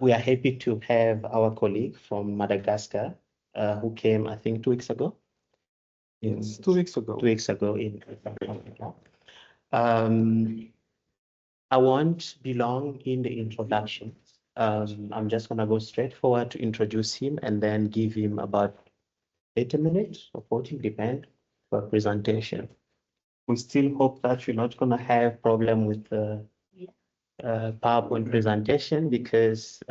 We are happy to have our colleague from Madagascar, who came, I think, 2 weeks ago. Yes, 2 weeks ago. 2 weeks ago in I won't be long in the introduction. I'm just going to go straight forward to introduce him and then give him about 80 minutes or 40, depend, for presentation. We still hope that you're not going to have problem with the PowerPoint presentation because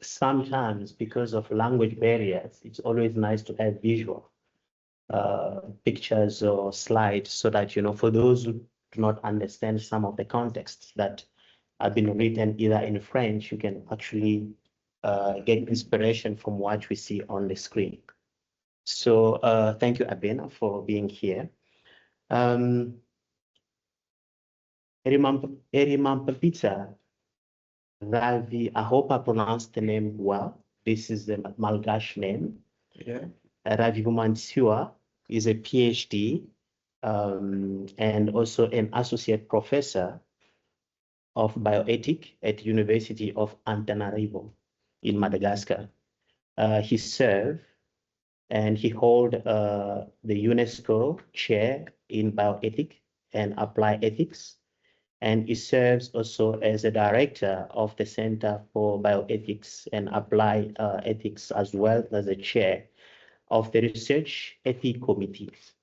sometimes because of language barriers, it's always nice to have visual pictures or slides so that, for those who do not understand some of the contexts that have been written either in French, you can actually get inspiration from what we see on the screen. So thank you, Abena, for being here. Herimampita Rarivomanantsoa, I hope I pronounced the name well. This is the Malgache name. Yeah. Rarivomanantsoa is a PhD and also an associate professor of bioethics at University of Antananarivo in Madagascar. He served and he held the UNESCO chair in bioethics and applied ethics. And he serves also as a director of the Center for Bioethics and Applied Ethics, as well as a chair of the Research Ethics Committees.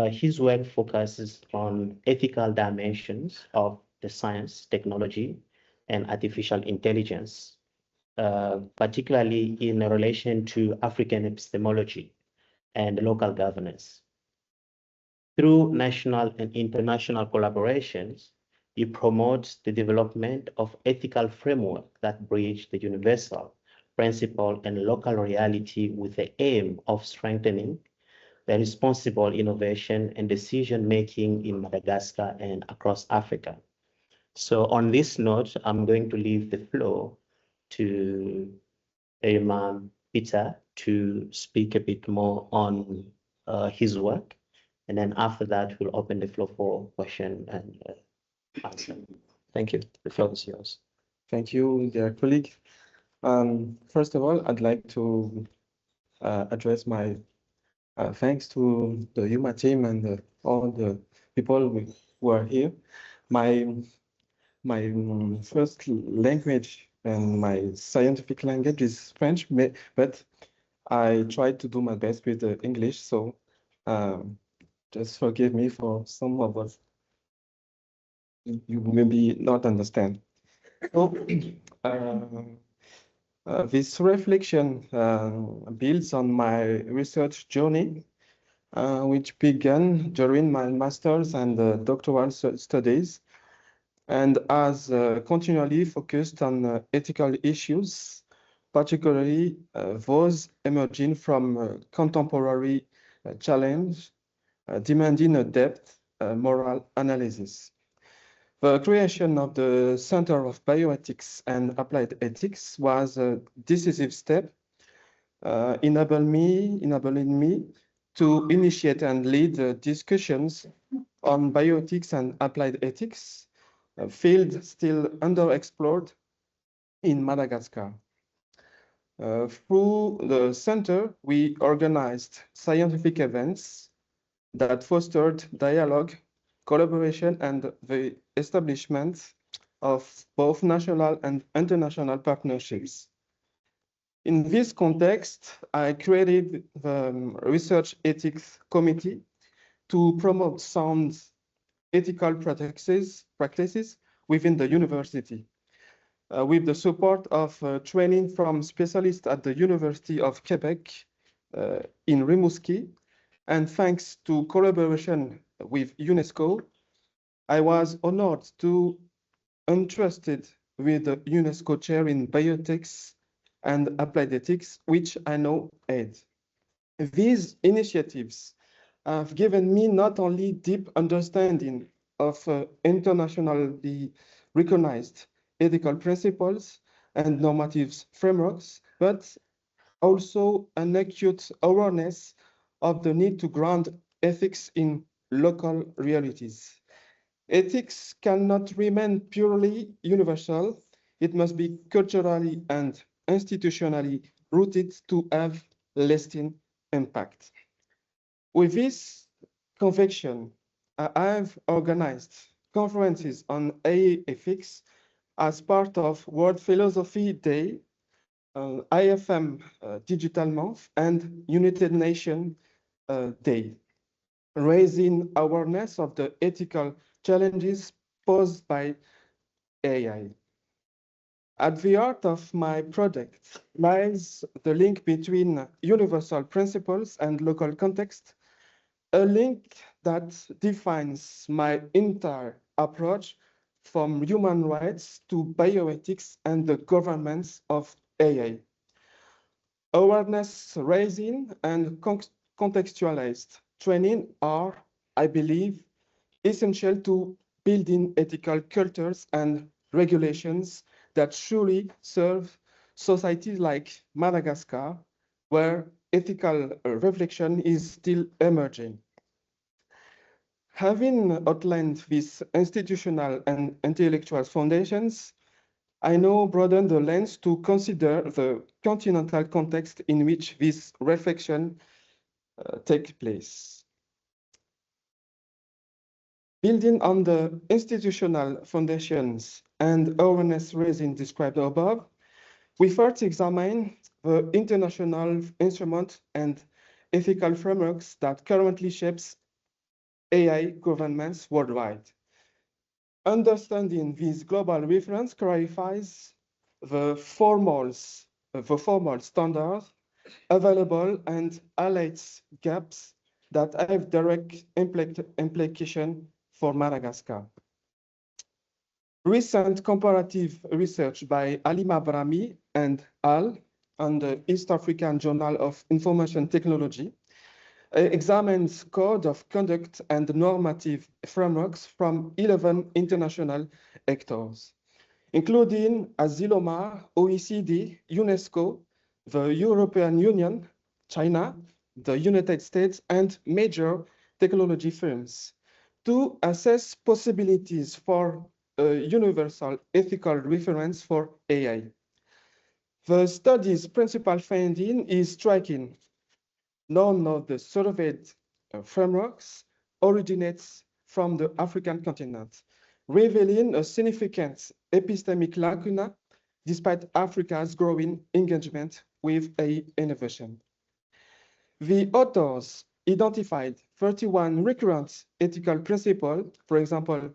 His work focuses on ethical dimensions of the science, technology, and artificial intelligence, particularly in relation to African epistemology and local governance. Through national and international collaborations, he promotes the development of ethical framework that bridge the universal principle and local reality with the aim of strengthening the responsible innovation and decision-making in Madagascar and across Africa. So on this note, I'm going to leave the floor to Herimampita to speak a bit more on his work. And then after that, we'll open the floor for question and answer. Thank you. The floor is yours. Thank you, dear colleague. First of all, I'd like to address my thanks to the UMA team and all the people who are here. My first language and my scientific language is French, but I tried to do my best with English, so just forgive me for some of us you maybe not understand. So, this reflection builds on my research journey, which began during my master's and doctoral studies, and has continually focused on ethical issues, particularly those emerging from contemporary challenge, demanding a depth moral analysis. The creation of the Center of Bioethics and Applied Ethics was a decisive step, enabling me to initiate and lead discussions on bioethics and applied ethics, a field still underexplored in Madagascar. Through the center, we organized scientific events that fostered dialogue, collaboration, and the establishment of both national and international partnerships. In this context, I created the Research Ethics Committee to promote sound ethical practices within the university. With the support of training from specialists at the University of Quebec in Rimouski, and thanks to collaboration with UNESCO, I was honored to entrusted with the UNESCO chair in bioethics and applied ethics, which I now head. These initiatives have given me not only deep understanding of internationally recognized ethical principles and normative frameworks, but also an acute awareness of the need to ground ethics in local realities. Ethics cannot remain purely universal it must be culturally and institutionally rooted to have lasting impact. With this conviction, I have organized conferences on AI ethics as part of World Philosophy Day, IFM Digital Month, and United Nations Day, raising awareness of the ethical challenges posed by AI. At the heart of my project lies the link between universal principles and local context, a link that defines my entire approach from human rights to bioethics and the governance of AI. Awareness raising and contextualized training are, I believe, essential to building ethical cultures and regulations that truly serve societies like Madagascar, where ethical reflection is still emerging. Having outlined these institutional and intellectual foundations, I now broaden the lens to consider the continental context in which this reflection takes place. Building on the institutional foundations and awareness raising described above, we first examine the international instruments and ethical frameworks that currently shapes AI governments worldwide. Understanding this global reference clarifies the formal standards available and highlights gaps that have direct implication for Madagascar. Recent comparative research by Halima Brahmi and al. On the East African Journal of Information Technology examines code of conduct and normative frameworks from 11 international actors, including Asilomar, OECD, UNESCO, the European Union, China, the United States, and major technology firms, to assess possibilities for a universal ethical reference for AI. The study's principal finding is striking. None of the surveyed frameworks originates from the African continent, revealing a significant epistemic lacuna despite Africa's growing engagement with AI innovation. The authors identified 31 recurrent ethical principles, for example,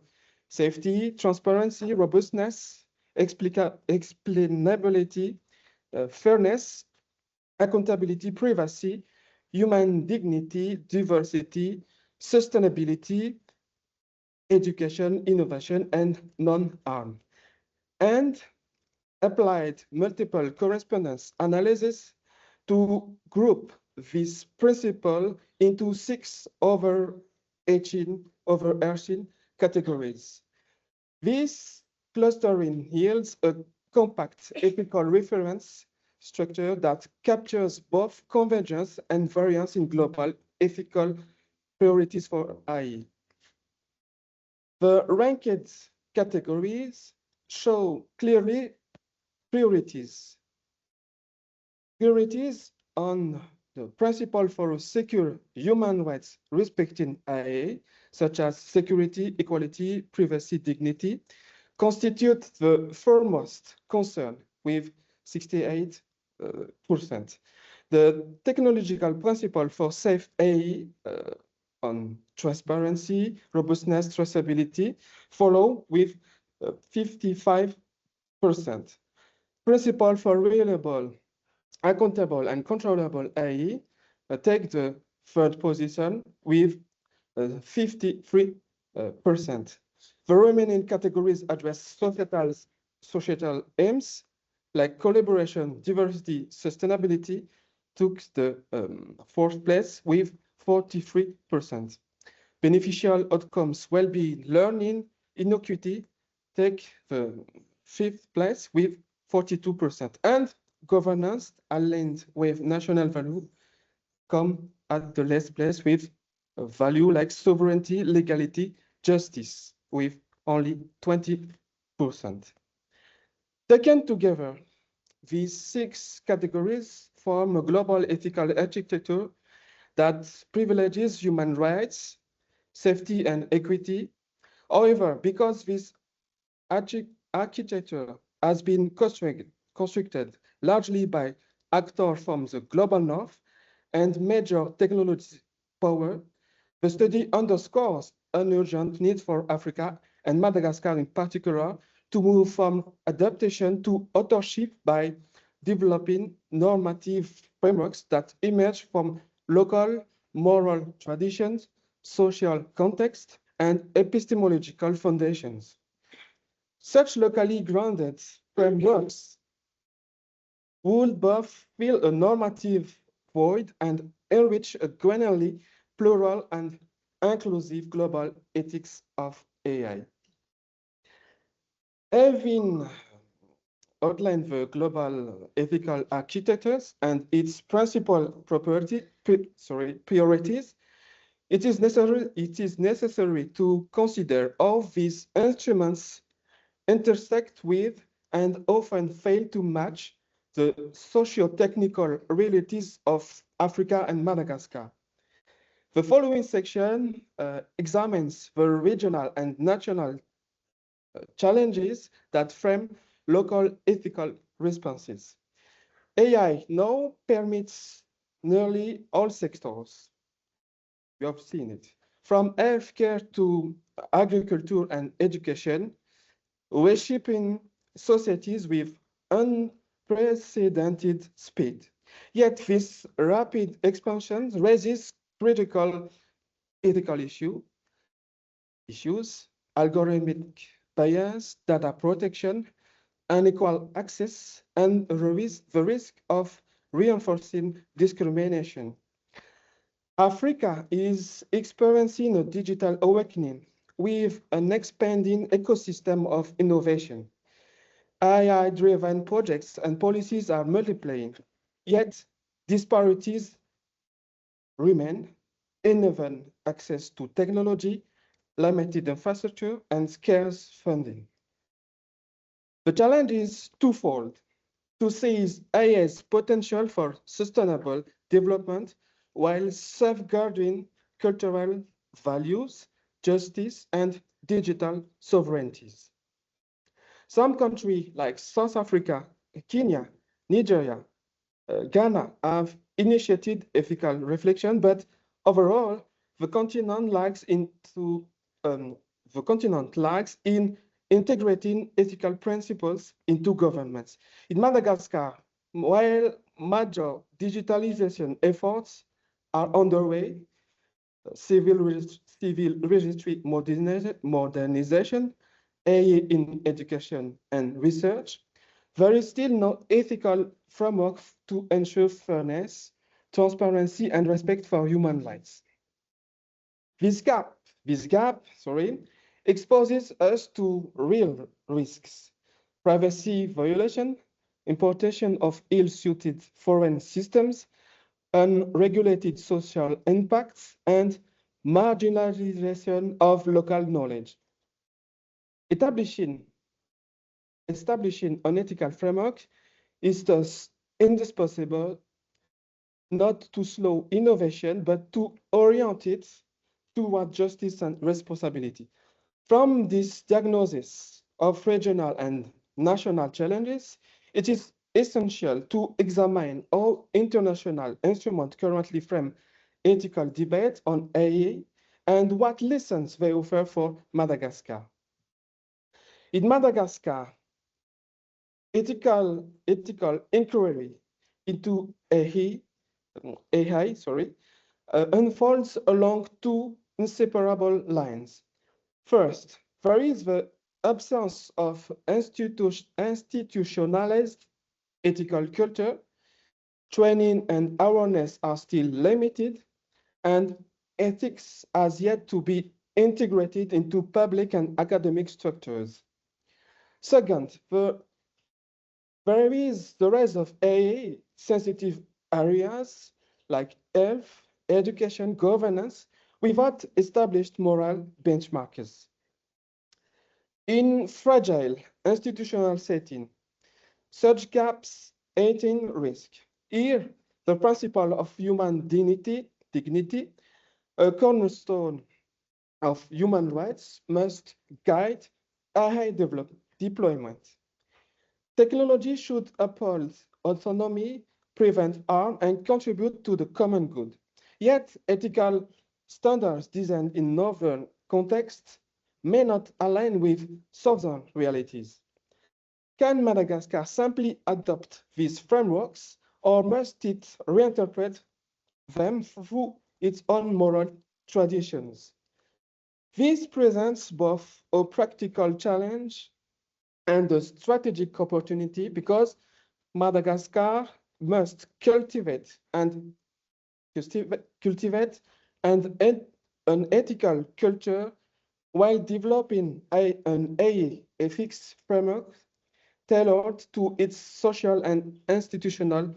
safety, transparency, robustness, explainability, fairness, accountability, privacy, human dignity, diversity, sustainability, education, innovation, and non-harm, and applied multiple correspondence analysis to group this principle into 6 overarching categories. This clustering yields a compact ethical reference structure that captures both convergence and variance in global ethical priorities for AI. The ranked categories show clearly priorities. Priorities on the principle for secure human rights respecting AI, such as security, equality, privacy, dignity, constitute the foremost concern with 68%. The technological principle for safe AI on transparency, robustness, traceability follow with 55%. Principle for reliable, accountable, and controllable AI take the third position with 53%. The remaining categories address societal aims like collaboration, diversity, sustainability, took the 4th place with 43%. Beneficial outcomes, well-being, learning, inequity take the 5th place with 42%. And governance aligned with national value come at the last place with a value like sovereignty, legality, justice with only 20%. Taken together, these 6 categories form a global ethical architecture that privileges human rights, safety, and equity. However, because this architecture has been constructed largely by actors from the global north and major technology power, the study underscores an urgent need for Africa and Madagascar in particular to move from adaptation to authorship by developing normative frameworks that emerge from local moral traditions, social context, and epistemological foundations. Such locally grounded frameworks would both fill a normative void and enrich a genuinely plural and inclusive global ethics of AI. Having outlined the global ethical architectures and its principal priorities, it is necessary to consider how these instruments intersect with and often fail to match the socio-technical realities of Africa and Madagascar. The following section examines the regional and national challenges that frame local ethical responses. AI now permits nearly all sectors. You have seen it. From healthcare to agriculture and education, reshaping societies with unprecedented speed. Yet this rapid expansion raises critical ethical issues, algorithmic bias, data protection, unequal access, and the risk of reinforcing discrimination. Africa is experiencing a digital awakening with an expanding ecosystem of innovation. AI-driven projects and policies are multiplying, yet disparities remain, uneven access to technology, limited infrastructure, and scarce funding. The challenge is twofold: to seize AI's potential for sustainable development while safeguarding cultural values, justice, and digital sovereignties. Some countries like South Africa, Kenya, Nigeria, Ghana have initiated ethical reflection, but overall, the continent lags in integrating ethical principles into governments. In Madagascar, while major digitalization efforts are underway, civil registry modernization, AI in education and research, there is still no ethical framework to ensure fairness, transparency, and respect for human rights. This gap, exposes us to real risks: privacy violation, importation of ill-suited foreign systems, unregulated social impacts, and marginalization of local knowledge. Establishing an ethical framework is thus indispensable, not to slow innovation, but to orient it toward justice and responsibility. From this diagnosis of regional and national challenges, it is essential to examine how international instruments currently frame ethical debate on AI and what lessons they offer for Madagascar. In Madagascar, ethical inquiry into AI unfolds along two inseparable lines. First, there is the absence of institutionalized ethical culture. Training and awareness are still limited, and ethics has yet to be integrated into public and academic structures. Second, there is the rise of AI-sensitive areas like health, education, governance, without established moral benchmarks. In fragile institutional setting, such gaps 18 risk. Here, the principle of human dignity, a cornerstone of human rights, must guide AI deployment. Technology should uphold autonomy, prevent harm, and contribute to the common good. Yet, ethical standards designed in northern contexts may not align with southern realities. Can Madagascar simply adopt these frameworks, or must it reinterpret them through its own moral traditions? This presents both a practical challenge and a strategic opportunity because Madagascar must cultivate an ethical culture while developing an AI ethics framework tailored to its social and institutional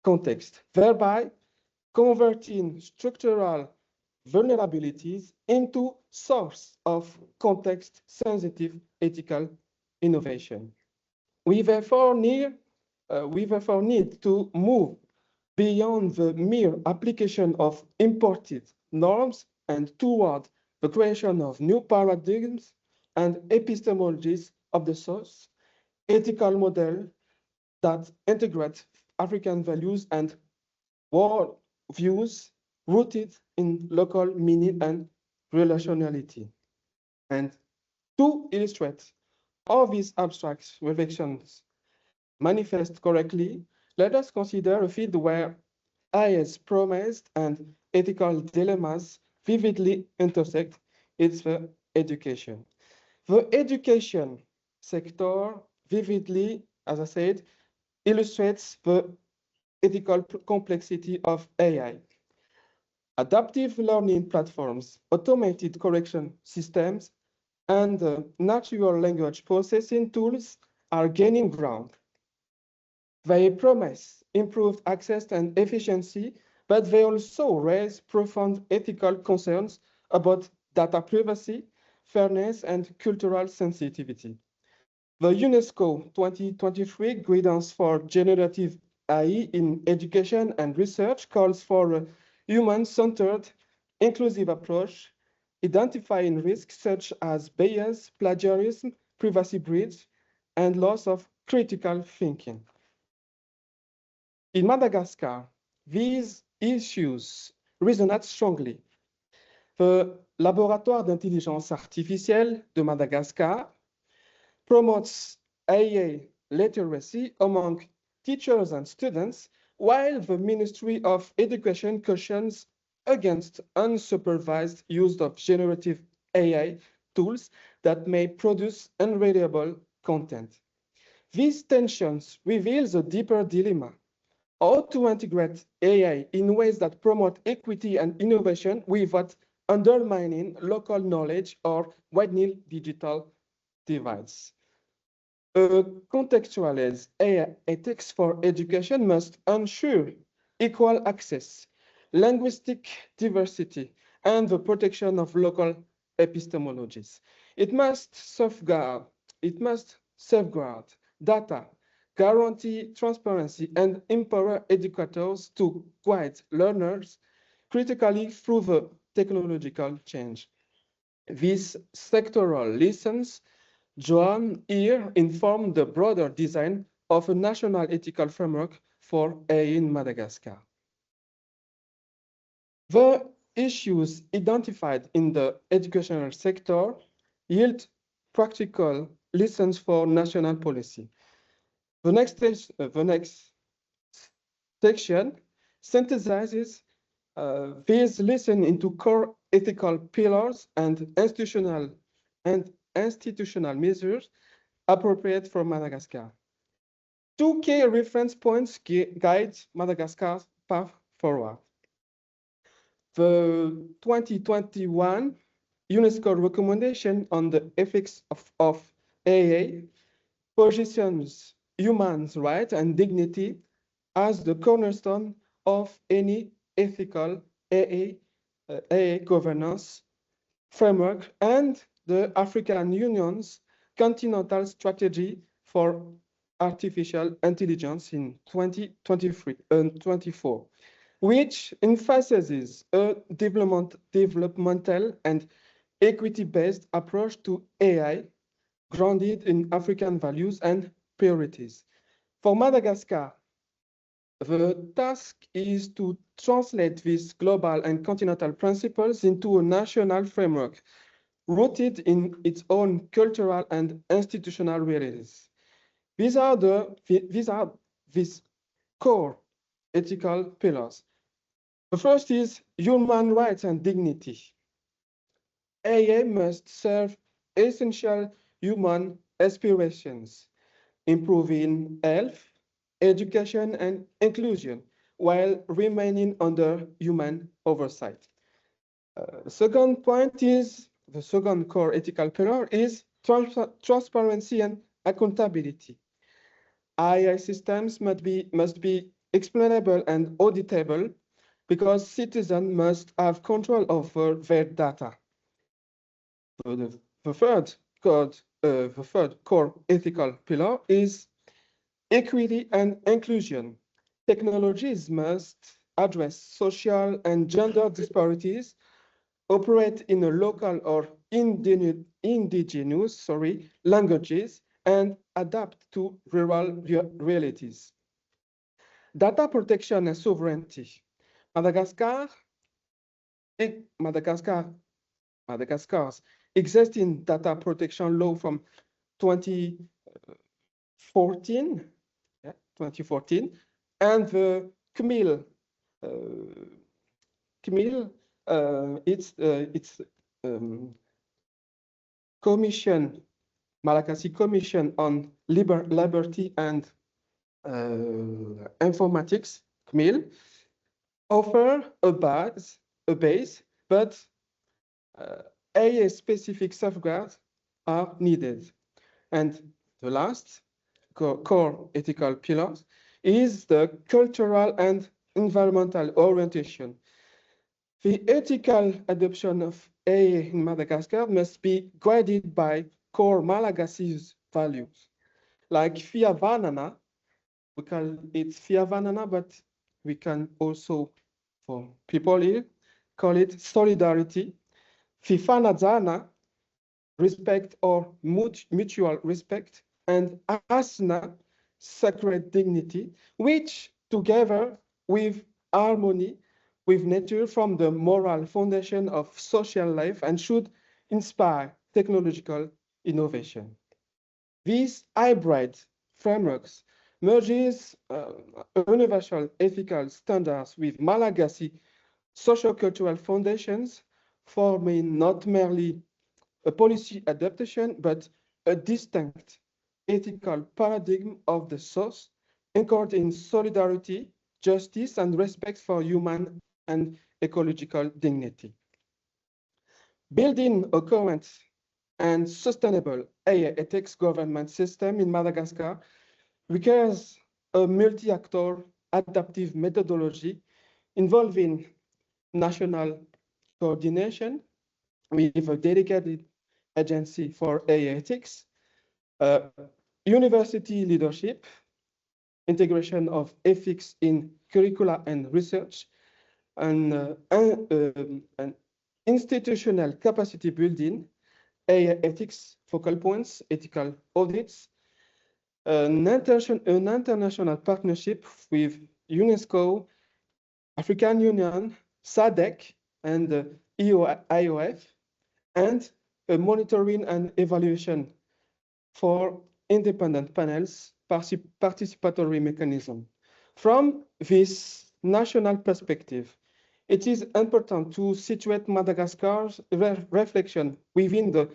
context, thereby converting structural vulnerabilities into source of context-sensitive ethical innovation. We therefore need to move beyond the mere application of imported norms and toward the creation of new paradigms and epistemologies of the source, ethical model that integrate African values and world views rooted in local meaning and relationality. And to illustrate how these abstract reflections manifest correctly, let us consider a field where AI's promise and ethical dilemmas vividly intersect. It's the education. The education sector vividly, as I said, illustrates the ethical complexity of AI. Adaptive learning platforms, automated correction systems, and natural language processing tools are gaining ground. They promise improved access and efficiency, but they also raise profound ethical concerns about data privacy, fairness, and cultural sensitivity. The UNESCO 2023 Guidance for Generative AI in Education and Research calls for a human-centered, inclusive approach, identifying risks such as bias, plagiarism, privacy breach, and loss of critical thinking. In Madagascar, these issues resonate strongly. The Laboratoire d'intelligence artificielle de Madagascar promotes AI literacy among teachers and students, while the Ministry of Education cautions against unsupervised use of generative AI tools that may produce unreadable content. These tensions reveal a deeper dilemma: how to integrate AI in ways that promote equity and innovation without undermining local knowledge or widening digital divides. Contextualized AI ethics for education must ensure equal access, linguistic diversity, and the protection of local epistemologies. It must safeguard data, guarantee transparency, and empower educators to guide learners critically through the technological change. These sectoral lessons drawn here inform the broader design of a national ethical framework for AI in Madagascar. The issues identified in the educational sector yield practical lessons for national policy. The next section synthesizes these lessons into core ethical pillars and institutional measures appropriate for Madagascar. Two key reference points guide Madagascar's path forward. The 2021 UNESCO recommendation on the ethics of AA positions human rights and dignity as the cornerstone of any ethical AA governance framework, and the African Union's continental strategy for artificial intelligence in 2023 and 24, which emphasizes a developmental and equity-based approach to AI grounded in African values and priorities. For Madagascar, the task is to translate these global and continental principles into a national framework rooted in its own cultural and institutional realities. These are these core ethical pillars. The first is human rights and dignity. AA must serve essential human aspirations, improving health, education, and inclusion, while remaining under human oversight. The second point is, the second core ethical pillar is transparency and accountability. AI systems must be explainable and auditable because citizens must have control over their data. The third core ethical pillar is equity and inclusion. Technologies must address social and gender disparities, operate in a local or indigenous languages, and adapt to rural realities. Data protection and sovereignty. Madagascar's existing data protection law from 2014, and the CMIL, it's commission, Malagasy Commission on Liberty and Informatics, CMIL, offer a base, but AI-specific safeguards are needed. And the last core ethical pillars is the cultural and environmental orientation. The ethical adoption of AI in Madagascar must be guided by core Malagasy values, like Fiavanana. We call it Fiavanana, but we can also, for people here, call it solidarity. Fifanadzana, respect or mutual respect, and Asana, sacred dignity, which together with harmony with nature form the moral foundation of social life and should inspire technological innovation. These hybrid frameworks merges universal ethical standards with Malagasy socio-cultural foundations, forming not merely a policy adaptation, but a distinct ethical paradigm of the source, anchored in solidarity, justice, and respect for human and ecological dignity. Building a current and sustainable AI ethics government system in Madagascar requires a multi-actor adaptive methodology involving national coordination with a dedicated agency for AI ethics, university leadership, integration of ethics in curricula and research, and institutional capacity building, AI ethics focal points, ethical audits, an international partnership with UNESCO, African Union, SADC, and IOF, and a monitoring and evaluation for independent panels, participatory mechanism. From this national perspective, it is important to situate Madagascar's reflection within the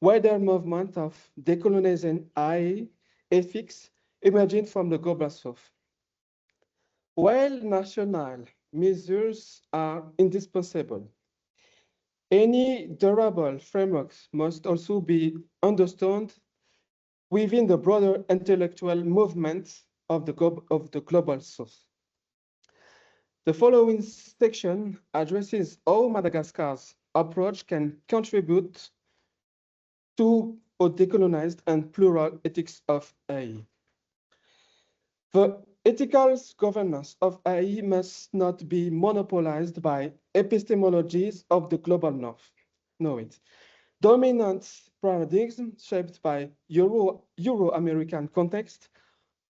wider movement of decolonizing AI ethics emerging from the global south. While national measures are indispensable, any durable frameworks must also be understood within the broader intellectual movement of the global south. The following section addresses how Madagascar's approach can contribute to a decolonized and plural ethics of AI. The ethical governance of AI must not be monopolized by epistemologies of the global north. No, it. Dominant paradigms shaped by Euro-American context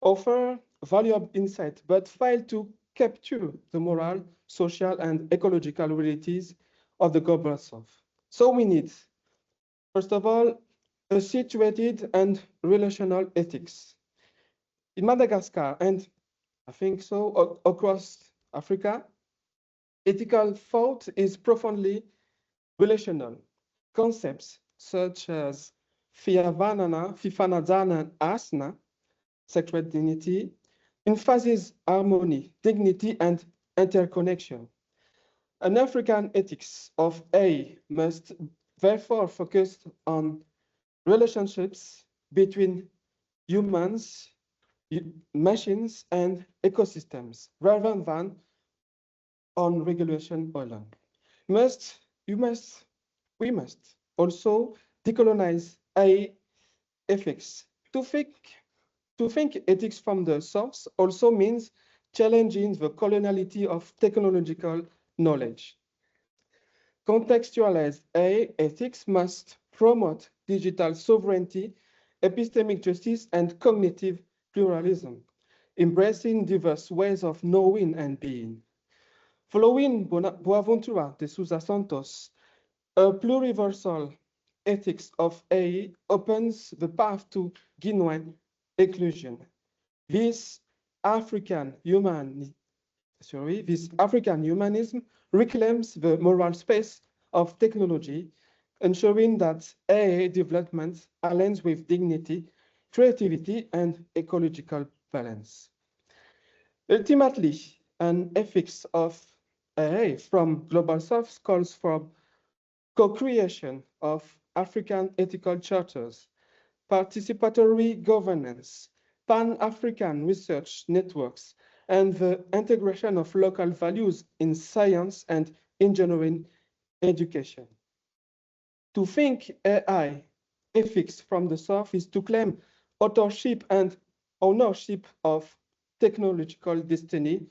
offer valuable insight, but fail to capture the moral, social, and ecological realities of the global south. So we need, first of all, a situated and relational ethics. In Madagascar, and I think so across Africa, ethical thought is profoundly relational. Concepts such as Fifanadana Asana, sacred dignity, emphasizes harmony, dignity, and interconnection. An African ethics of A must therefore focus on relationships between humans, machines, and ecosystems, rather than on regulation alone. We must also decolonize AI ethics. To think ethics from the source also means challenging the coloniality of technological knowledge. Contextualized AI ethics must promote digital sovereignty, epistemic justice, and cognitive pluralism, embracing diverse ways of knowing and being. Following Boaventura de Sousa Santos, a pluriversal ethics of AI opens the path to genuine inclusion. This African humanism reclaims the moral space of technology, ensuring that AI development aligns with dignity, creativity, and ecological balance. Ultimately, an ethics of AI from Global South calls for co-creation of African ethical charters, participatory governance, Pan-African research networks, and the integration of local values in science and engineering education. To think AI ethics from the South is to claim authorship and ownership of technological destiny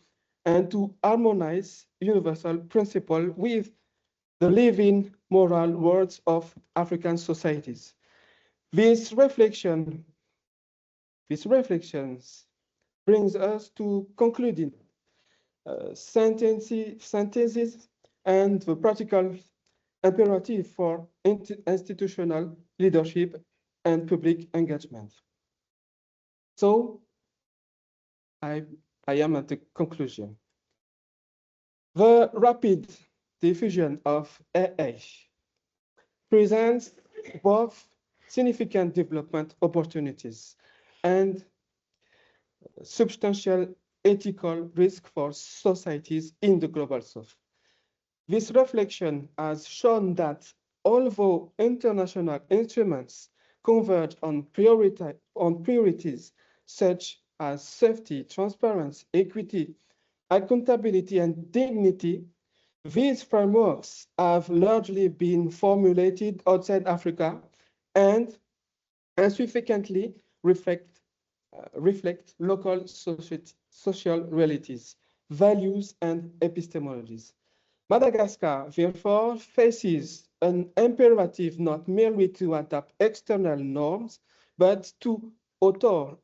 and to harmonize universal principle with the living moral worlds of African societies. These reflections brings us to concluding synthesis and the practical imperative for institutional leadership and public engagement. So I am at the conclusion. The rapid diffusion of AI presents both significant development opportunities and substantial ethical risk for societies in the global south. This reflection has shown that although international instruments converge on priorities such as safety, transparency, equity, accountability, and dignity, these frameworks have largely been formulated outside Africa and insufficiently reflect local social realities, values, and epistemologies. Madagascar, therefore, faces an imperative not merely to adapt external norms, but to author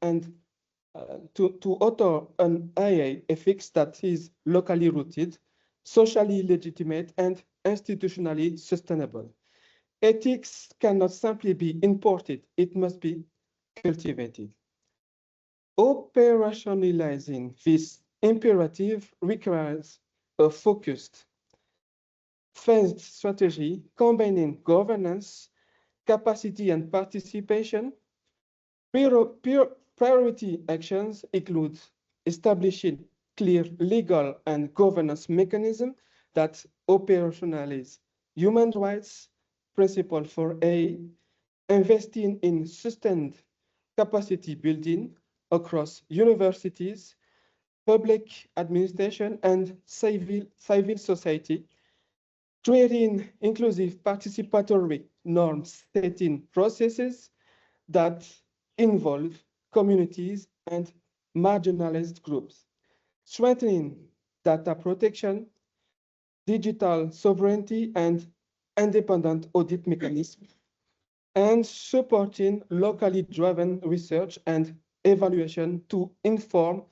an AI ethics that is locally rooted, socially legitimate, and institutionally sustainable. Ethics cannot simply be imported, it must be cultivated. Operationalizing this imperative requires a focused, phased strategy combining governance, capacity, and participation. Priority actions include establishing clear legal and governance mechanisms that operationalize human rights principles for AI, investing in sustained capacity building across universities, public administration, and civil society, creating inclusive participatory norm-setting processes that involve communities and marginalized groups, strengthening data protection, digital sovereignty, and independent audit mechanisms, and supporting locally driven research and evaluation to inform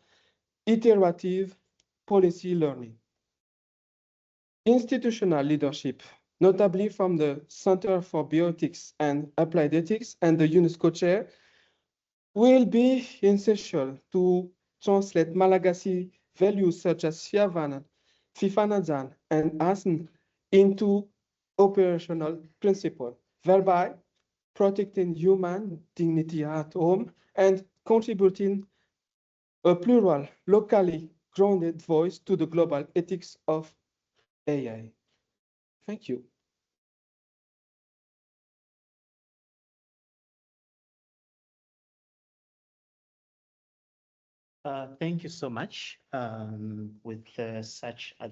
iterative policy learning. Institutional leadership, notably from the Center for Bioethics and Applied Ethics and the UNESCO chair, will be essential to translate Malagasy values such as Fifanazan, and ASN into operational principles, thereby protecting human dignity at home and contributing a plural, locally grounded voice to the global ethics of AI. Thank you. Thank you so much. I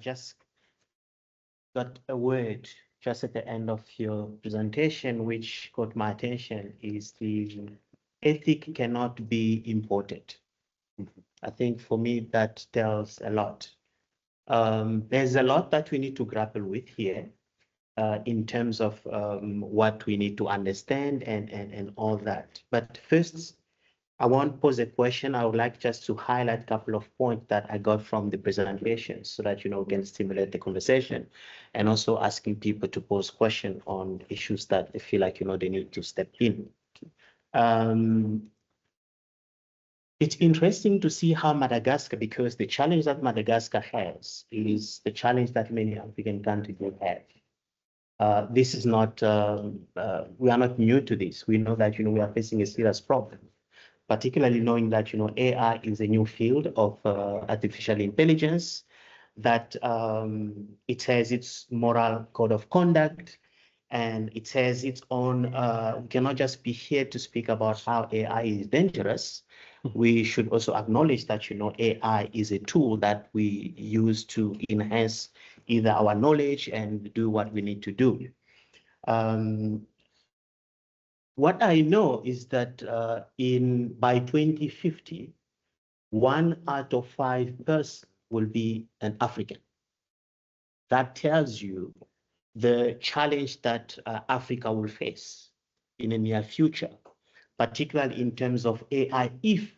just got a word just at the end of your presentation, which caught my attention, is the ethic cannot be imported. I think for me, that tells a lot. There's a lot that we need to grapple with here in terms of what we need to understand and all that. But first, I won't pose a question. I would like just to highlight a couple of points that I got from the presentation so that, we can stimulate the conversation, and also asking people to pose questions on issues that they feel like, they need to step in. It's interesting to see how Madagascar, because the challenge that Madagascar has is the challenge that many African countries will have. This is not, we are not new to this. We know that, we are facing a serious problem, particularly knowing that, AI is a new field of artificial intelligence, that it has its moral code of conduct, and it has its own, we cannot just be here to speak about how AI is dangerous. We should also acknowledge that, AI is a tool that we use to enhance either our knowledge and do what we need to do. What I know is that by 2050, 1 out of 5 persons will be an African. That tells you the challenge that Africa will face in the near future, particularly in terms of AI, if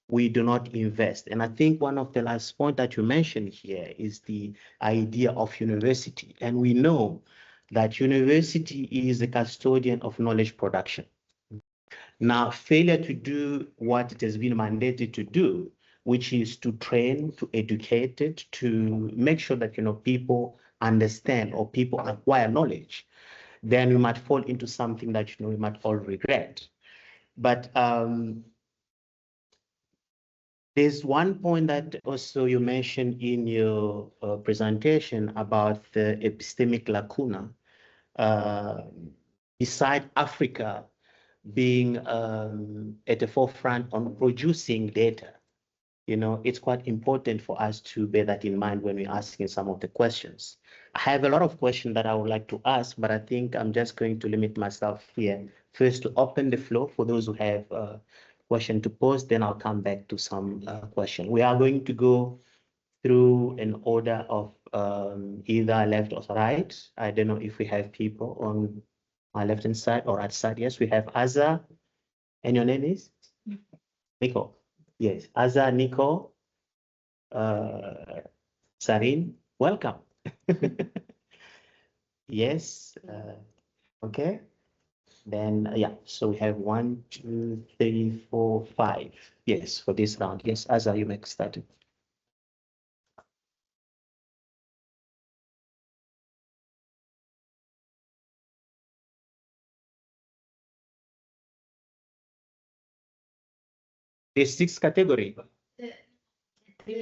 we do not invest. And I think one of the last points that you mentioned here is the idea of university. And we know that university is the custodian of knowledge production. Now, failure to do what it has been mandated to do, which is to train, to educate it, to make sure that, people understand or people acquire knowledge, then we might fall into something that, we might all regret. But there's one point that also you mentioned in your presentation about the epistemic lacuna. Beside Africa being at the forefront on producing data, it's quite important for us to bear that in mind when we're asking some of the questions. I have a lot of questions that I would like to ask, but I think I'm just going to limit myself here. First, to open the floor for those who have question to pose, then I'll come back to some question. We are going to go through an order of either left or right. I don't know if we have people on my left-hand side or right side. Yes, we have Aza, and your name is? Nico. Yes, Aza, Nico, Sarin, welcome. Yes, okay. Then, yeah, so we have 1, 2, 3, 4, 5. Yes, for this round. Yes, Aza, you may start. The 6th category. Sorry,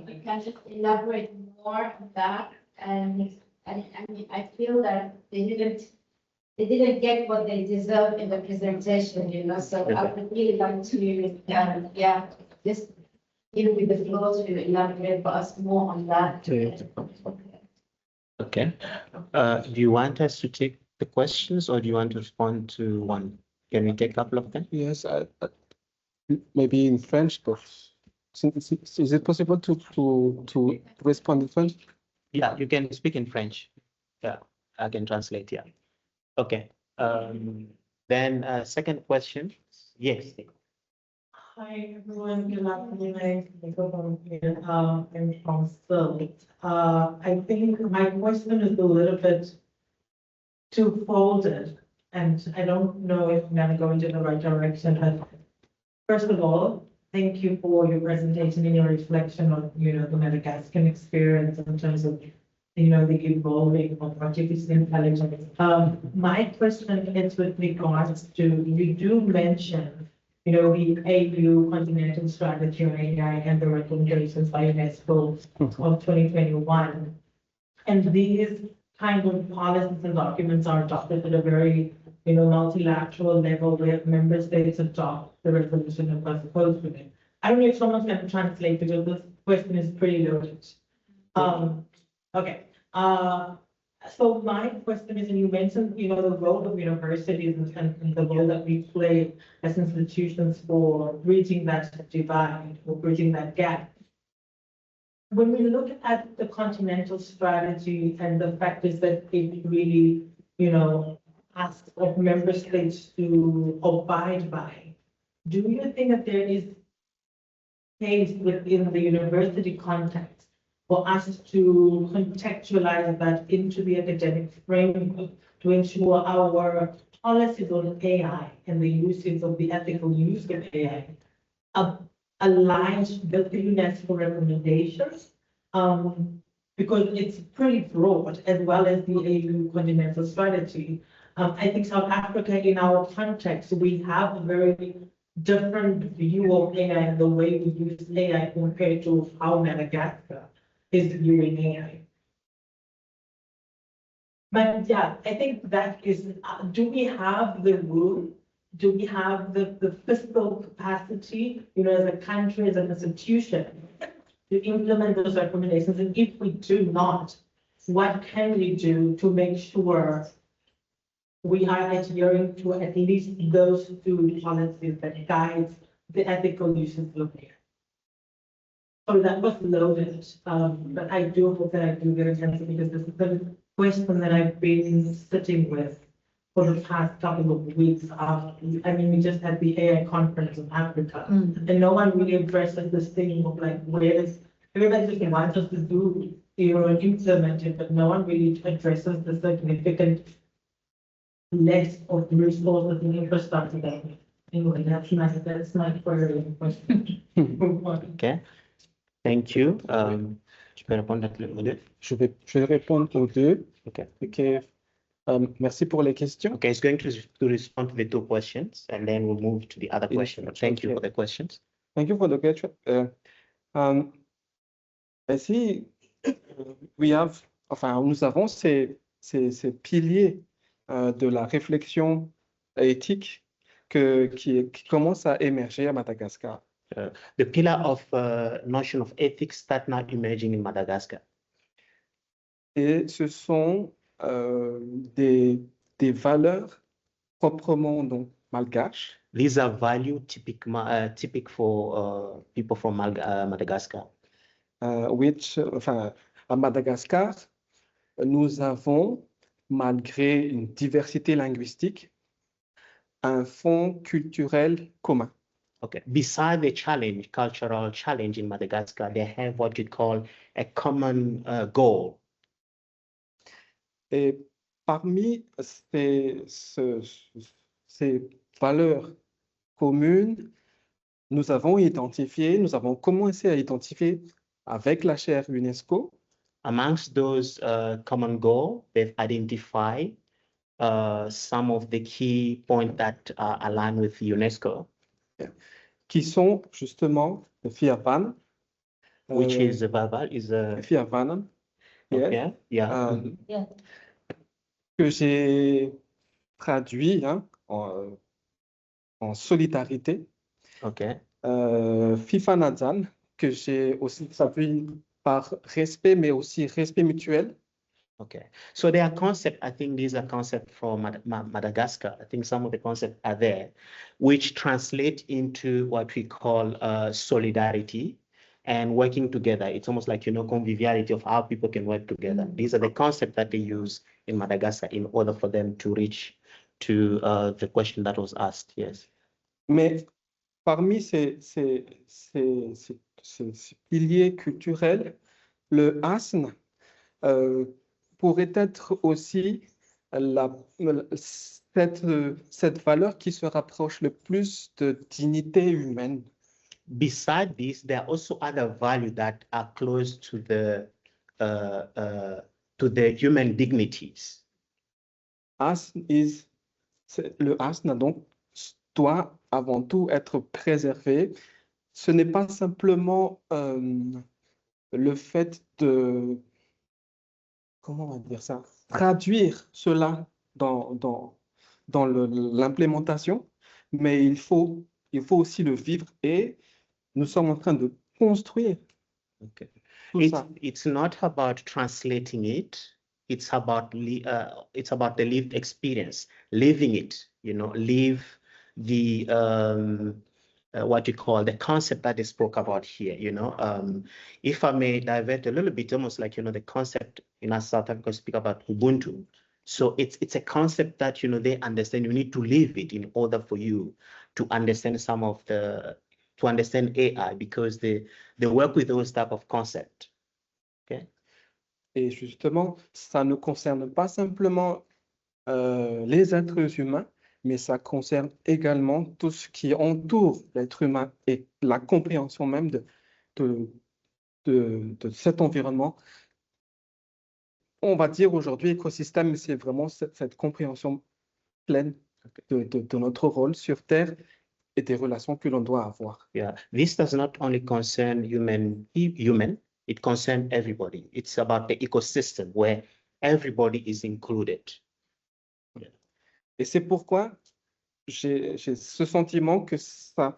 you can just elaborate more on that, and I mean, I feel that they didn't get what they deserve in the presentation, so I would really like to, yeah, just give me the floor to elaborate for us more on that. Okay. Do you want us to take the questions or do you want to respond to one? Can we take a couple of them? Yes, maybe in French, but is it possible to respond in French? Yeah, you can speak in French. Yeah, I can translate. Yeah. Okay. Then second question. Yes. Hi, everyone. Good afternoon. I'm from Seoul. I think my question is a little bit two-folded, and I don't know if I'm gonna go into the right direction. But first of all, thank you for your presentation and your reflection on, the Madagascar experience in terms of, the evolving of artificial intelligence. My question is with regards to, you do mention the AU Continental Strategy on AI and the recommendations by UNESCO of 2021. And these kind of policies and documents are adopted at a very, multilateral level where member states adopt the resolution that was supposed to be. I don't know if someone's going to translate because this question is pretty loaded. Okay. So my question is, and you mentioned, the role of universities and the role that we play as institutions for bridging that divide or bridging that gap. When we look at the continental strategy and the fact is that it really, asks of member states to abide by, do you think that there is space within the university context for us to contextualize that into the academic framework to ensure our policies on AI and the usage of the ethical use of AI aligns with the UNESCO recommendations? Because it's pretty broad, as well as the AU continental strategy. I think South Africa, in our context, we have a very different view of AI and the way we use AI compared to how Madagascar is viewing AI. But yeah, I think that is, do we have the room? Do we have the fiscal capacity, as a country, as an institution, to implement those recommendations? And if we do not, what can we do to make sure we are adhering to at least those two policies that guide the ethical uses of AI? So that was loaded, but I do hope that I do get a chance because this is the question that I've been sitting with for the past couple of weeks. We just had the AI conference in Africa, and no one really addresses this thing of like, where is everybody just wants us to do, and implement it, but no one really addresses the significant less of resources and infrastructure that. Anyway, that's my query question. Okay. Thank you. Tu peux répondre aux deux? Je vais répondre aux deux. Okay. Okay. Merci pour les questions. Okay, it's going to respond to the two questions and then we'll move to the other question. Thank you for the questions. Thank you for the question. I see nous avons ces piliers de la réflexion éthique qui commencent à émerger à Madagascar. The pillar of notion of ethics start now emerging in Madagascar. Et ce sont des valeurs proprement donc malgaches. These are values typic for people from Madagascar. À Madagascar, nous avons, malgré une diversité linguistique, un fond culturel commun. Okay. Beside the cultural challenge in Madagascar, they have what you call a common goal. Et parmi ces valeurs communes, nous avons commencé à identifier avec la chaire UNESCO. Amongst those common goals, they've identified some of the key points that align with UNESCO. Qui sont justement le Fiavan. Which is Fiavan. Okay. Yeah. Que j'ai traduit en solidarité. Okay. Fifanadzan, que j'ai aussi traduit par respect, mais aussi respect mutuel. Okay, so there are concepts, I think these are concepts from Madagascar. I think some of the concepts are there, which translate into what we call solidarity and working together. It's almost like, conviviality of how people can work together. These are the concepts that they use in Madagascar in order for them to reach to the question that was asked, yes. Mais parmi ces piliers culturels, le ASN pourrait être aussi cette valeur qui se rapproche le plus de dignité humaine. Beside this, there are also other values that are close to the human dignities. Le ASN donc doit avant tout être préservé. Ce n'est pas simplement le fait de, comment on va dire ça, traduire cela dans l'implémentation, mais il faut aussi le vivre et nous sommes en train de construire Okay. tout ça. It's not about translating it. It's about the lived experience, living it. Live the what you call the concept that is spoke about here. If I may divert a little bit, almost like the concept in South Africa speak about Ubuntu. So it's a concept that they understand. You need to live it in order for you to understand to understand AI, because they work with those type of concepts. Okay. Et justement, ça ne concerne pas simplement les êtres humains, mais ça concerne également tout ce qui entoure l'être humain et la compréhension même de cet environnement. On va dire aujourd'hui écosystème, c'est vraiment cette compréhension pleine de notre rôle sur Terre et des relations que l'on doit avoir. Yeah, this does not only concern human, it concerns everybody. It's about the ecosystem where everybody is included. Yeah. Et c'est pourquoi j'ai ce sentiment que ça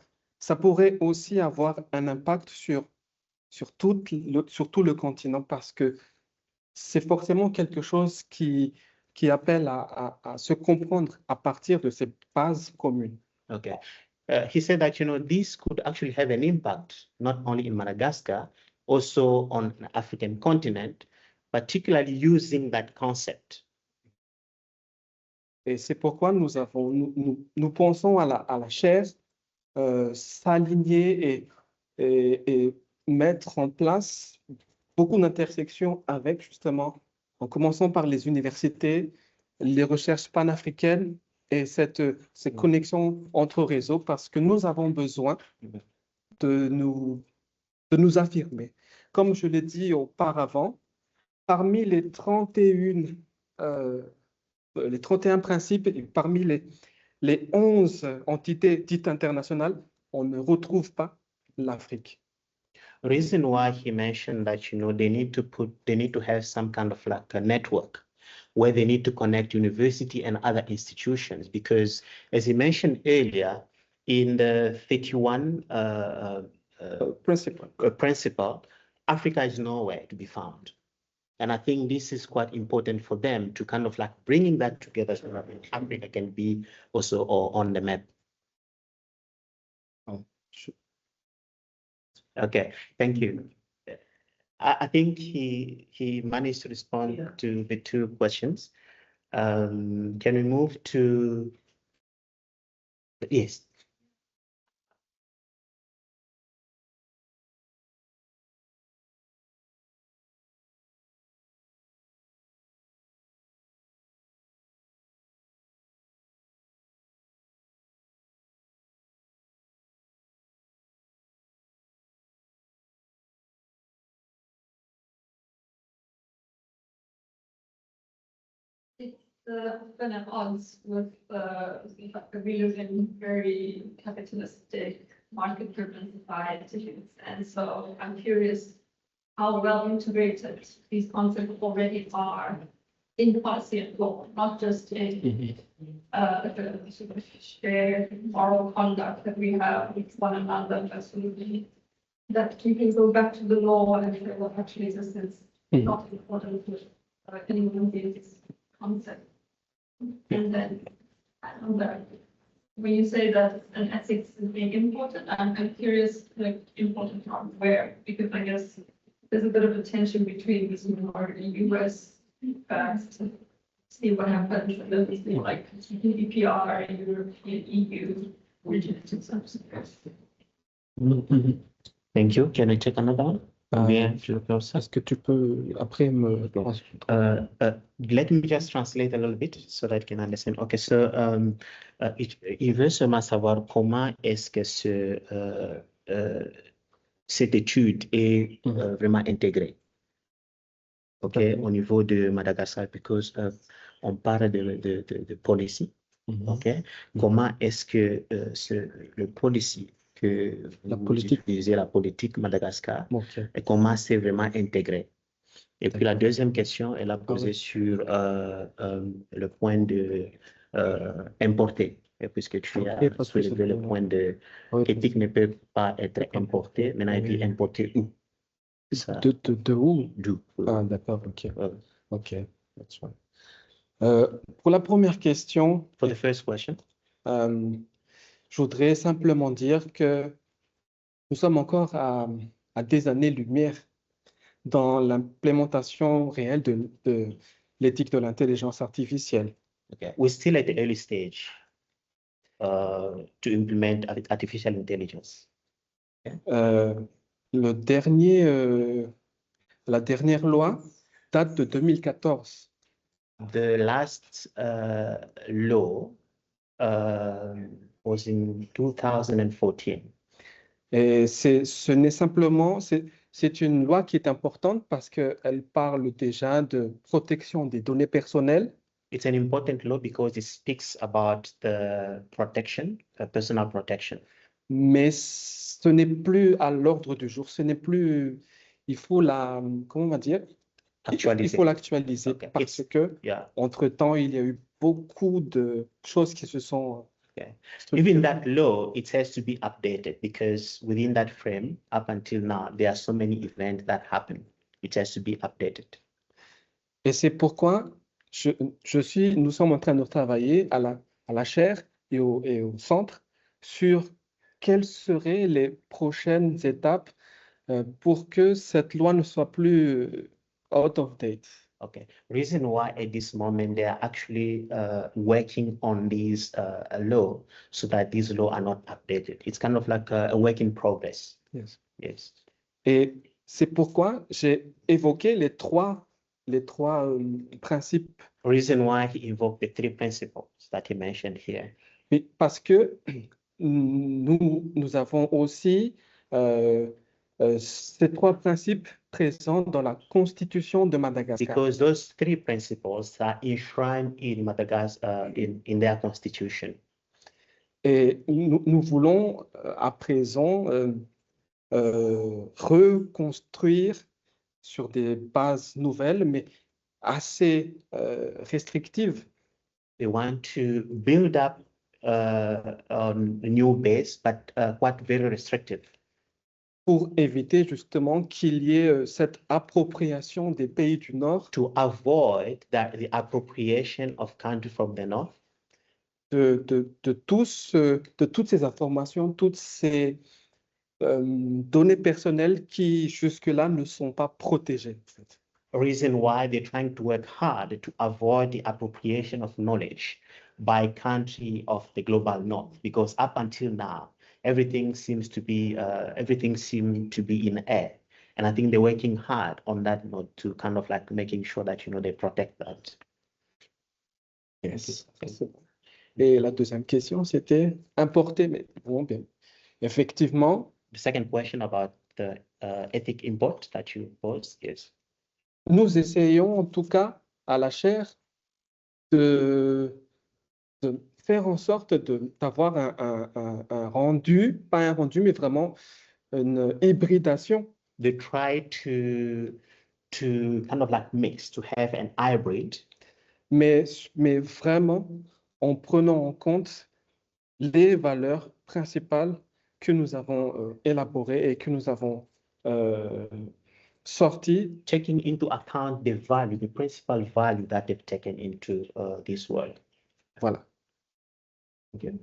pourrait aussi avoir un impact sur tout le continent, parce que c'est forcément quelque chose qui appelle à se comprendre à partir de ces bases communes. Okay. He said that, this could actually have an impact, not only in Madagascar, also on the African continent, particularly using that concept. Et c'est pourquoi nous pensons à la chaire s'aligner et mettre en place beaucoup d'intersections avec, justement, en commençant par les universités, les recherches panafricaines et ces connexions entre réseaux, parce que nous avons besoin de nous affirmer. Comme je l'ai dit auparavant, parmi les 31 principes et parmi les 11 entités dites internationales, on ne retrouve pas l'Afrique. Reason why he mentioned that, they need to have some kind of like a network where they need to connect university and other institutions, because as he mentioned earlier, in the 31 principle, Africa is nowhere to be found. And I think this is quite important for them to kind of like bringing that together so that Africa can be also on the map. Okay, thank you. I think he managed to respond to the two questions. Can we move to, yes. It's often at odds with we live in very capitalistic, market-driven societies, and so I'm curious how well integrated these concepts already are in policy and law, not just in the sort of shared moral conduct that we have with one another, but absolutely that you can go back to the law and say, well, actually this is not important for anyone in this concept. And then, I don't know, when you say that an ethics is being important, I'm curious, like, important from where? Because I guess there's a bit of a tension between this more US fast, see what happens, and then this thing like GDPR, European EU, rigid and some stuff. Thank you. Can I take another one? Est-ce que tu peux après me... Let me just translate a little bit so that you can understand. Okay, so il veut seulement savoir comment est-ce que cette étude est vraiment intégrée. Okay, au niveau de Madagascar, because on parle de policy. Okay, comment est-ce que le policy que vous utilisez, la politique Madagascar, et comment c'est vraiment intégré. Et puis la deuxième question, elle a posé sur le point de importer, puisque tu as soulevé le point de éthique ne peut pas être importée, maintenant il dit importer où? De où? D'où? Ah, d'accord, ok. Ok, that's right. Pour la première question, For the first question, je voudrais simplement dire que nous sommes encore à des années-lumière dans l'implémentation réelle de l'éthique de l'intelligence artificielle. okay, we're still at the early stage to implement artificial intelligence. La dernière loi date de 2014. The last law was in 2014. Et ce n'est simplement, c'est une loi qui est importante parce qu'elle parle déjà de protection des données personnelles. It's an important law because it speaks about the protection, personal protection. Mais ce n'est plus à l'ordre du jour. Ce n'est plus, il faut comment on va dire? Actualiser. Il faut l'actualiser parce que, entre-temps, il y a eu beaucoup de choses qui se sont... Even that law, it has to be updated because within that frame, up until now, there are so many events that happen. It has to be updated. Et c'est pourquoi nous sommes en train de travailler à la chaire et au centre sur quelles seraient les prochaines étapes pour que cette loi ne soit plus out of date. Okay. Reason why at this moment they are actually working on these law so that these law are not updated. It's kind of like a work in progress. Yes. Yes. Et c'est pourquoi j'ai évoqué les trois principes. Reason why he invoked the three principles that he mentioned here. Oui, parce que nous avons aussi ces trois principes présents dans la Constitution de Madagascar. Because those three principles are enshrined in Madagascar, in their constitution. Et nous voulons à présent reconstruire sur des bases nouvelles, mais assez restrictives. We want to build up on a new base, but quite very restrictive. Pour éviter justement qu'il y ait cette appropriation des pays du Nord. To avoid the appropriation of countries from the North. De toutes ces informations, toutes ces données personnelles qui jusque-là ne sont pas protégées. En fait. Reason why they're trying to work hard to avoid the appropriation of knowledge by country of the global North, because up until now, everything seems to be in air, and I think they're working hard on that note to kind of like making sure that they protect that. Yes. Et la deuxième question, c'était importer, mais bon, bien. Effectivement. The second question about the ethic import that you posed, yes. Nous essayons en tout cas à la chaire de faire en sorte d'avoir un rendu, pas un rendu, mais vraiment une hybridation. They try to kind of like mix, to have an hybrid. Mais vraiment en prenant en compte les valeurs principales que nous avons élaborés et que nous avons sortis, taking into account the value, the principal value that they've taken into this world. voilà. Okay.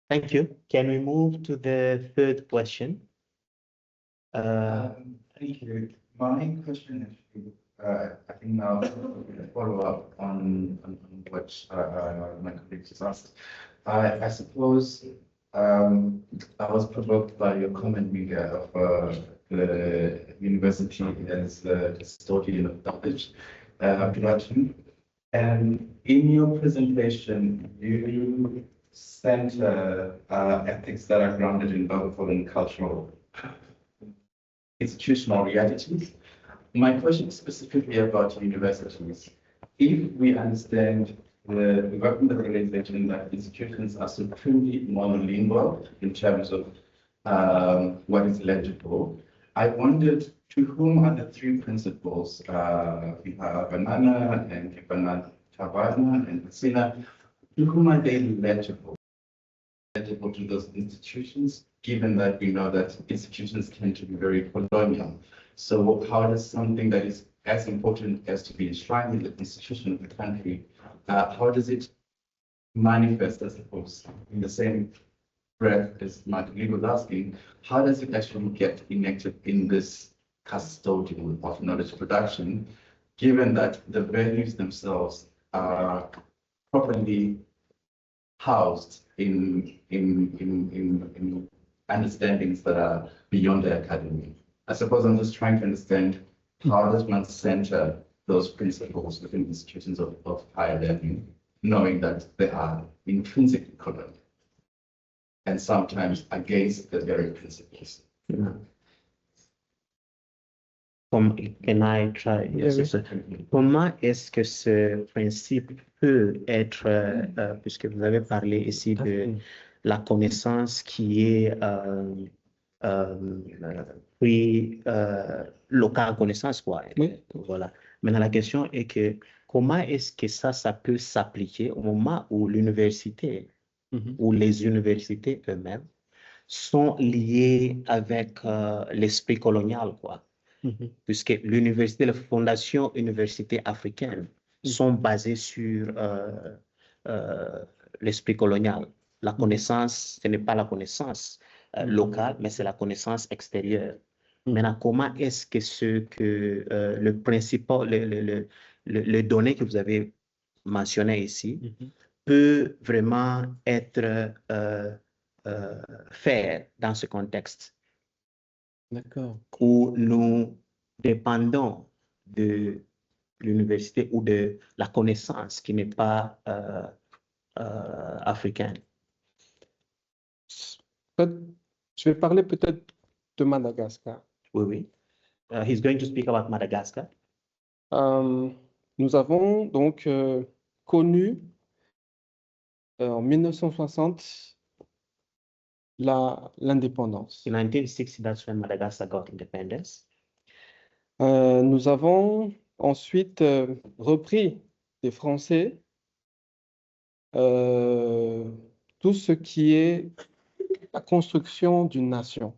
Thank you. Can we move to the third question? Thank you. My question is, I think now follow up on what my colleague just asked. I suppose I was provoked by your comment, Miguel, of the university as the custodian of knowledge, production. And in your presentation, you center ethics that are grounded in local and cultural institutional realities. My question is specifically about universities. If we understand the work in the organization that institutions are supremely monolingual in terms of what is legible, I wondered to whom are the three principles, Banana and Tabana and Sina, to whom are they legible to those institutions, given that we know that institutions tend to be very colonial? So how does something that is as important as to be enshrined in the constitution of the country, how does it manifest, I suppose, in the same breath as Martin was asking, how does it actually get enacted in this custodian of knowledge production, given that the values themselves are properly housed in understandings that are beyond the academy? I suppose I'm just trying to understand, how does one center those principles within institutions of higher learning, knowing that they are intrinsically colonial and sometimes against the very principles? Can I try? Yes, comment est-ce que ce principe peut être, puisque vous avez parlé ici de la connaissance qui est local connaissance, quoi. Oui. Voilà. Maintenant, la question est que comment est-ce que ça peut s'appliquer au moment où l'université ou les universités eux-mêmes sont liées avec l'esprit colonial, quoi. Puisque l'université, les fondations universités africaines sont basées sur l'esprit colonial. La connaissance, ce n'est pas la connaissance locale, mais c'est la connaissance extérieure. Maintenant, comment est-ce que le principal, le données que vous avez mentionné ici peut vraiment être fait dans ce contexte? D'accord. Où nous dépendons de l'université ou de la connaissance qui n'est pas africaine. Je vais parler peut-être de Madagascar. Oui, oui. He's going to speak about Madagascar. Nous avons donc connu en 1960 l'indépendance. In 1960, that's when Madagascar got independence. Nous avons ensuite repris des Français tout ce qui est la construction d'une nation.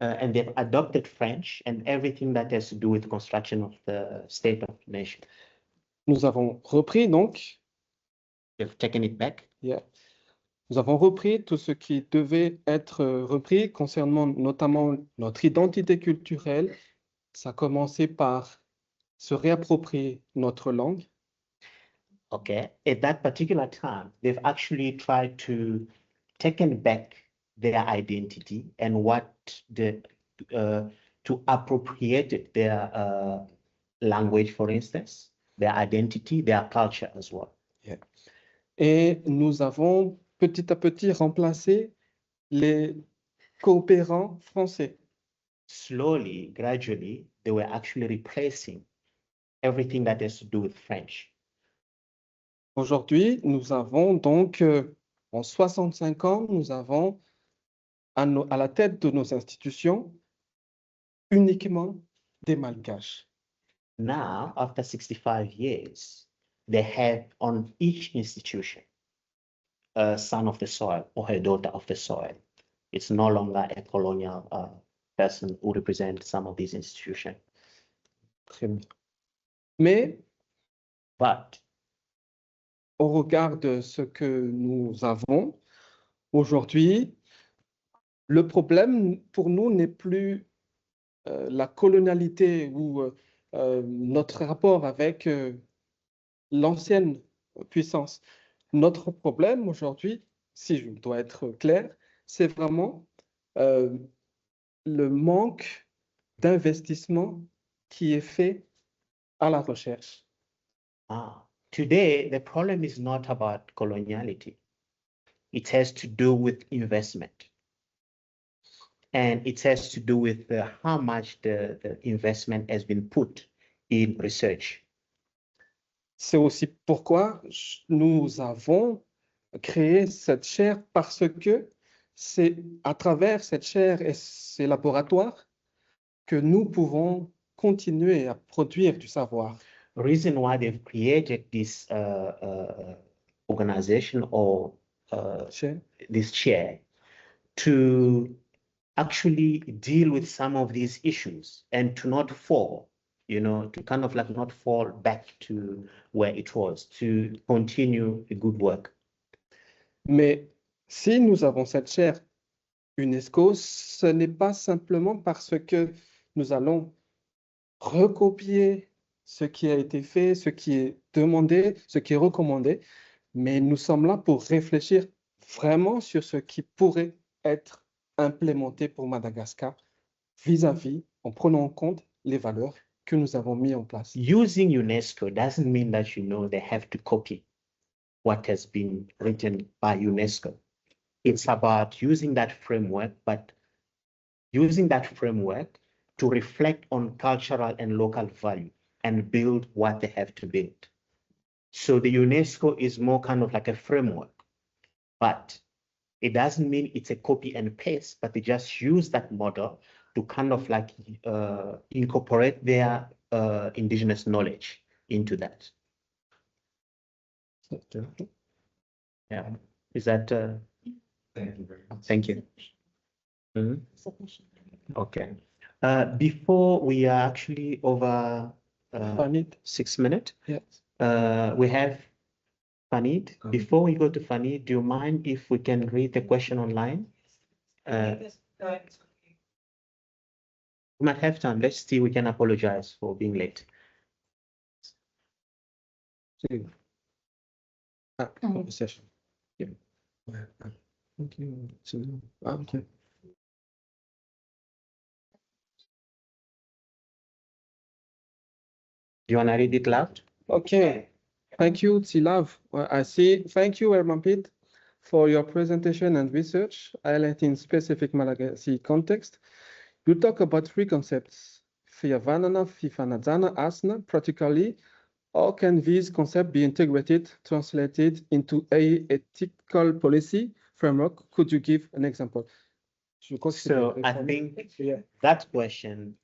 And they've adopted French and everything that has to do with construction of the state of the nation. Nous avons repris donc. They've taken it back. Yeah. Nous avons repris tout ce qui devait être repris concernant notamment notre identité culturelle. Ça a commencé par se réapproprier notre langue. Okay. At that particular time, they've actually tried to take back their identity and to appropriate their language, for instance, their identity, their culture as well. Yeah. Et nous avons petit à petit remplacé les coopérants français. Slowly, gradually, they were actually replacing everything that has to do with French. Aujourd'hui, nous avons donc, en 65 ans, nous avons à la tête de nos institutions uniquement des Malgaches. Now, after 65 years, they have on each institution a son of the soil or a daughter of the soil. It's no longer a colonial person who represents some of these institutions. Très bien. Mais But au regard de ce que nous avons aujourd'hui, le problème pour nous n'est plus la colonialité ou notre rapport avec l'ancienne puissance. Notre problème aujourd'hui, si je dois être clair, c'est vraiment le manque d'investissement qui est fait à la recherche. Today, the problem is not about coloniality. It has to do with investment. And it has to do with how much the investment has been put in research. C'est aussi pourquoi nous avons créé cette chaire, parce que c'est à travers cette chaire et ces laboratoires que nous pouvons continuer à produire du savoir. Reason why they've created this organization or this chair to actually deal with some of these issues and to not fall, you know, to kind of like not fall back to where it was, to continue the good work. Mais si nous avons cette chaire UNESCO, ce n'est pas simplement parce que nous allons recopier ce qui a été fait, ce qui est demandé, ce qui est recommandé, mais nous sommes là pour réfléchir vraiment sur ce qui pourrait être implémenté pour Madagascar vis-à-vis, en prenant en compte les valeurs que nous avons mis en place. Using UNESCO doesn't mean that, you know, they have to copy what has been written by UNESCO. It's about using that framework, but using that framework to reflect on cultural and local value and build what they have to build. So the UNESCO is more kind of like a framework, but it doesn't mean it's a copy and paste, but they just use that model to kind of like incorporate their indigenous knowledge into that. Yeah, is that? Thank you very much. Thank you. Okay. Before we are actually over 6 minutes, yes. We have Fanid. Before we go to Fanid, do you mind if we can read the question online? We might have time. Let's see, we can apologize for being late. Conversation. Yeah. Thank you. Okay. Do you want to read it loud? Okay. Thank you, Tsilav. I see. Thank you, Herimampita, for your presentation and research highlighting specific Malagasy context. You talk about three concepts: Fiavanana, Fifanadzana, Asana. Practically, how can these concepts be integrated, translated into a ethical policy framework? Could you give an example? So I think that question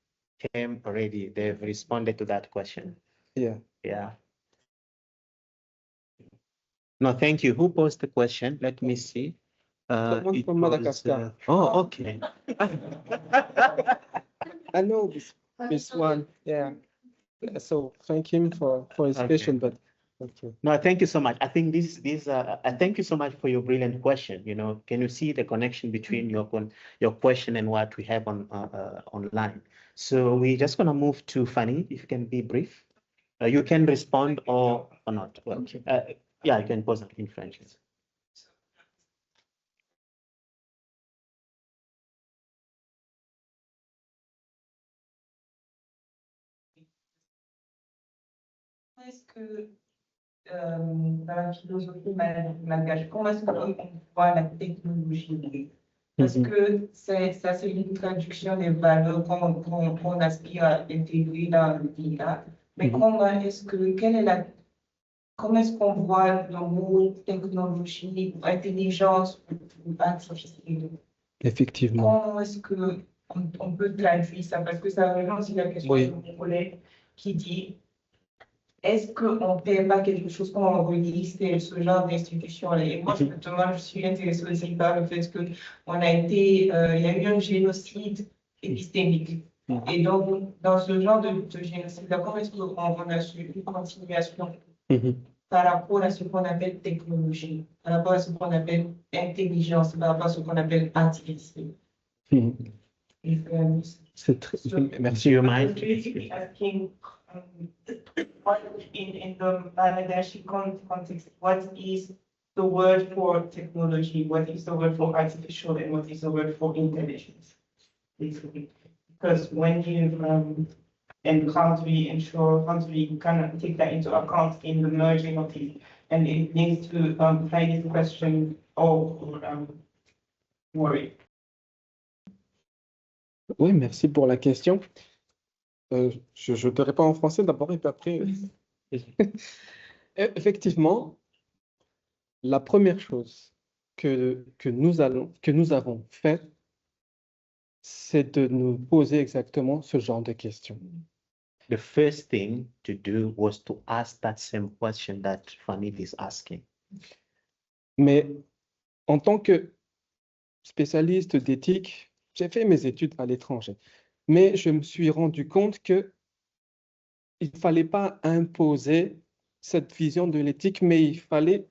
came already. They've responded to that question. Yeah. Yeah. No, thank you. Who posed the question? Let me see. Someone from Madagascar. Oh, okay. I know this one. Yeah. So thank him for his question, but okay. No, thank you so much. I think thank you so much for your brilliant question. You know, can you see the connection between your question and what we have on online? So we're just gonna move to Fanny. If you can be brief, you can respond or not. Well, yeah, you can pose it in French. Est-ce que dans la philosophie malgache, comment est-ce qu'on voit la technologie? Parce que ça, c'est une traduction des valeurs qu'on aspire à intégrer dans le DIA. Mais comment est-ce qu'on voit le mot technologie, intelligence ou artificielle? Effectivement. Comment est-ce qu'on peut traduire ça? Parce que ça rejoint aussi la question de mon collègue qui dit est-ce qu'on ne fait pas quelque chose pour relister ce genre d'institutions-là? Et moi, je suis intéressée aussi par le fait qu'on a été, il y a eu un génocide épistémique. Et donc, dans ce genre de génocide, comment est-ce qu'on a su une continuation par rapport à ce qu'on appelle technologie, par rapport à ce qu'on appelle intelligence, par rapport à ce qu'on appelle artificiel? C'est très... Merci. You mind? Asking, what in the Bangladeshi context, what is the word for technology? What is the word for artificial, and what is the word for intelligence? Basically, because when you and how do we ensure, how do we kind of take that into account in the merging of these? And it links to Heidi's question or worry. Oui, merci pour la question. Je te réponds en français d'abord et puis après. Effectivement, la première chose que nous avons fait, c'est de nous poser exactement ce genre de questions. The first thing to do was to ask that same question that Fanny is asking. Mais en tant que spécialiste d'éthique, j'ai fait mes études à l'étranger. Mais je me suis rendu compte qu'il ne fallait pas imposer cette vision de l'éthique, mais il fallait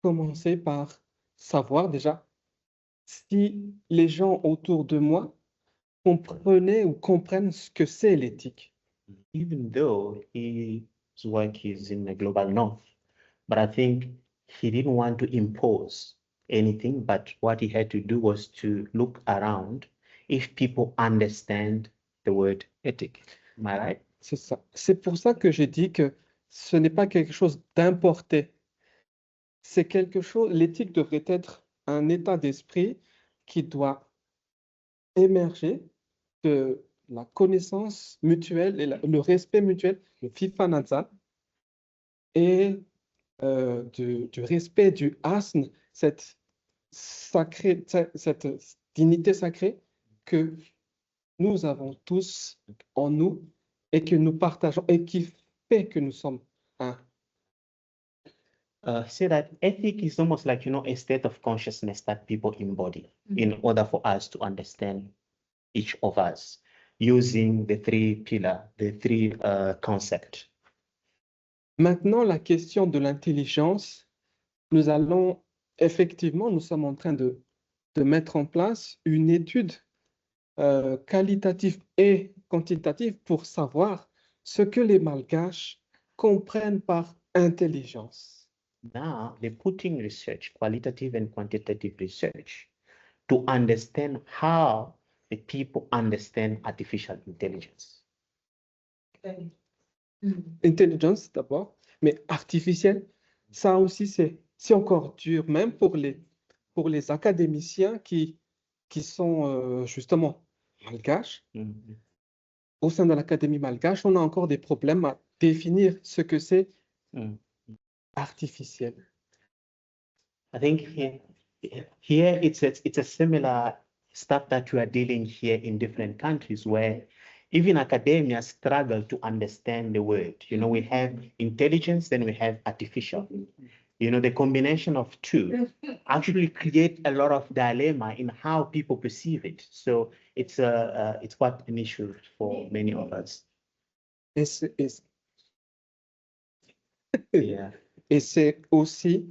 commencer par savoir déjà si les gens autour de moi comprenaient ou comprennent ce que c'est l'éthique. Even though his work is in the global north, but I think he didn't want to impose anything, but what he had to do was to look around if people understand the word ethic. Am I right? C'est ça. C'est pour ça que j'ai dit que ce n'est pas quelque chose d'importé. C'est quelque chose, l'éthique devrait être un état d'esprit qui doit émerger de la connaissance mutuelle et le respect mutuel, le fifanatsa, et du respect du asn, cette dignité sacrée que nous avons tous en nous et que nous partageons et qui fait que nous sommes un. Say that ethic is almost like, a state of consciousness that people embody in order for us to understand each of us using the three concepts. Maintenant, la question de l'intelligence, nous sommes en train de mettre en place une étude qualitative et quantitative pour savoir ce que les Malgaches comprennent par intelligence. Now they're putting research, qualitative and quantitative research, to understand how the people understand artificial intelligence. Intelligence d'abord, mais artificielle, ça aussi c'est encore dur, même pour les académiciens qui sont justement malgaches. Au sein de l'Académie malgache, on a encore des problèmes à définir ce que c'est artificiel. I think here it's a similar stuff that we are dealing here in different countries where even academia struggle to understand the word. We have intelligence, then we have artificial. The combination of two actually create a lot of dilemma in how people perceive it. So it's quite an issue for many of us. Yeah. Et c'est aussi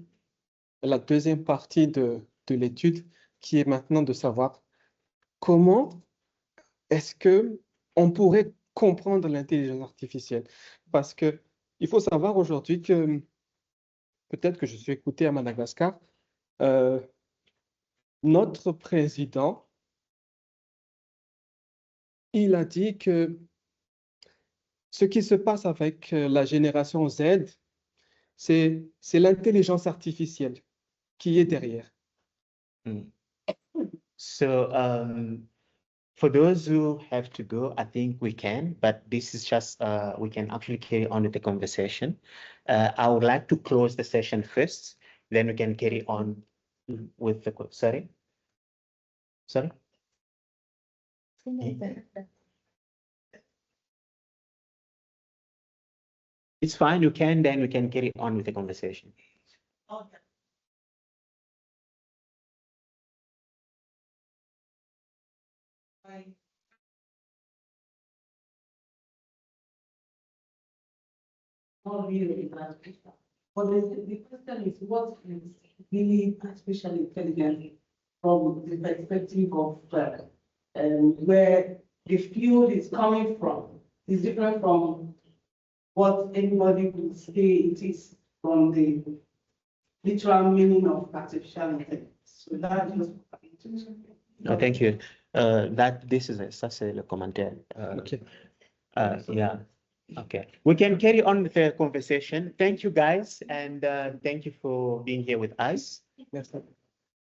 la deuxième partie de l'étude qui est maintenant de savoir comment est-ce que on pourrait comprendre l'intelligence artificielle. Parce que il faut savoir aujourd'hui que peut-être que je suis écouté à Madagascar, notre président, il a dit que ce qui se passe avec la génération Z, c'est l'intelligence artificielle qui est derrière. So for those who have to go, I think we can, but this is just, we can actually carry on with the conversation. I would like to close the session first, then we can carry on with the, sorry? It's fine, you can, then we can carry on with the conversation. Okay. Bye. Not really, but the question is what is really artificial intelligence from the perspective of where the field is coming from is different from what anybody would say it is from the literal meaning of artificial intelligence. So that is. No, thank you. This is such a commentary. Okay. Yeah. Okay. We can carry on with the conversation. Thank you, guys, and thank you for being here with us. Yes, sir.